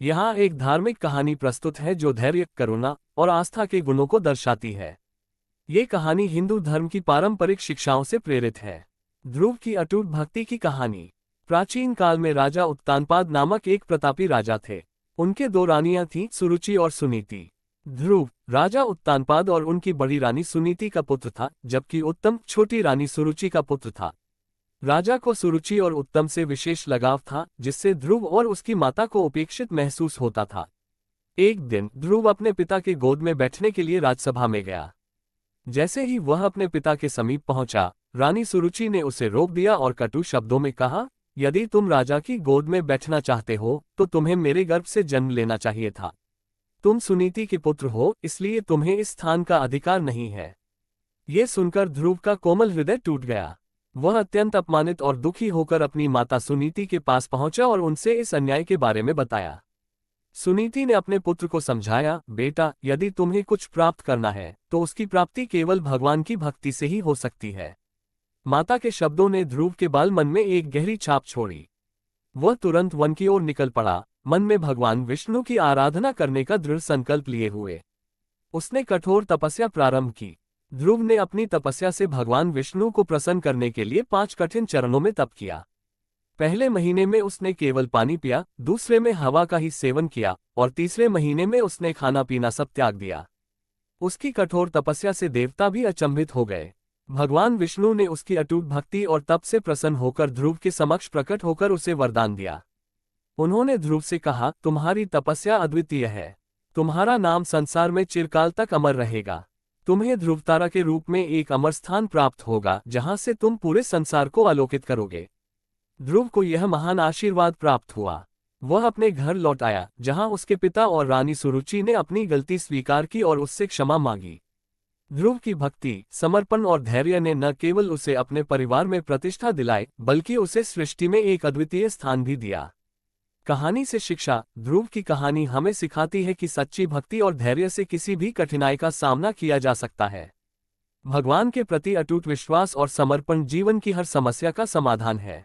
यहाँ एक धार्मिक कहानी प्रस्तुत है जो धैर्य, करुणा और आस्था के गुणों को दर्शाती है। ये कहानी हिंदू धर्म की पारंपरिक शिक्षाओं से प्रेरित है। ध्रुव की अटूट भक्ति की कहानी। प्राचीन काल में राजा उत्तानपाद नामक एक प्रतापी राजा थे। उनके दो रानियां थीं, सुरुचि और सुनीति। ध्रुव राजा उत्तानपाद और उनकी बड़ी रानी सुनीति का पुत्र था, जबकि उत्तम छोटी रानी सुरुचि का पुत्र था। राजा को सुरुचि और उत्तम से विशेष लगाव था, जिससे ध्रुव और उसकी माता को उपेक्षित महसूस होता था। एक दिन ध्रुव अपने पिता के गोद में बैठने के लिए राजसभा में गया। जैसे ही वह अपने पिता के समीप पहुंचा, रानी सुरुचि ने उसे रोक दिया और कटु शब्दों में कहा, यदि तुम राजा की गोद में बैठना चाहते हो तो तुम्हें मेरे गर्भ से जन्म लेना चाहिए था। तुम सुनीति के पुत्र हो, इसलिए तुम्हें इस स्थान का अधिकार नहीं है। ये सुनकर ध्रुव का कोमल हृदय टूट गया। वह अत्यंत अपमानित और दुखी होकर अपनी माता सुनीति के पास पहुंचा और उनसे इस अन्याय के बारे में बताया। सुनीति ने अपने पुत्र को समझाया, बेटा, यदि तुम्हें कुछ प्राप्त करना है तो उसकी प्राप्ति केवल भगवान की भक्ति से ही हो सकती है। माता के शब्दों ने ध्रुव के बाल मन में एक गहरी छाप छोड़ी। वह तुरंत वन की ओर निकल पड़ा, मन में भगवान विष्णु की आराधना करने का दृढ़ संकल्प लिए हुए। उसने कठोर तपस्या प्रारंभ की। ध्रुव ने अपनी तपस्या से भगवान विष्णु को प्रसन्न करने के लिए 5 कठिन चरणों में तप किया। पहले महीने में उसने केवल पानी पिया, दूसरे में हवा का ही सेवन किया और तीसरे महीने में उसने खाना पीना सब त्याग दिया। उसकी कठोर तपस्या से देवता भी अचंभित हो गए। भगवान विष्णु ने उसकी अटूट भक्ति और तप से प्रसन्न होकर ध्रुव के समक्ष प्रकट होकर उसे वरदान दिया। उन्होंने ध्रुव से कहा, तुम्हारी तपस्या अद्वितीय है। तुम्हारा नाम संसार में चिरकाल तक अमर रहेगा। तुम्हें ध्रुवतारा के रूप में एक अमर स्थान प्राप्त होगा, जहां से तुम पूरे संसार को आलोकित करोगे। ध्रुव को यह महान आशीर्वाद प्राप्त हुआ। वह अपने घर लौट आया, जहां उसके पिता और रानी सुरुचि ने अपनी गलती स्वीकार की और उससे क्षमा मांगी। ध्रुव की भक्ति, समर्पण और धैर्य ने न केवल उसे अपने परिवार में प्रतिष्ठा दिलाई, बल्कि उसे सृष्टि में एक अद्वितीय स्थान भी दिया। कहानी से शिक्षा। ध्रुव की कहानी हमें सिखाती है कि सच्ची भक्ति और धैर्य से किसी भी कठिनाई का सामना किया जा सकता है। भगवान के प्रति अटूट विश्वास और समर्पण जीवन की हर समस्या का समाधान है।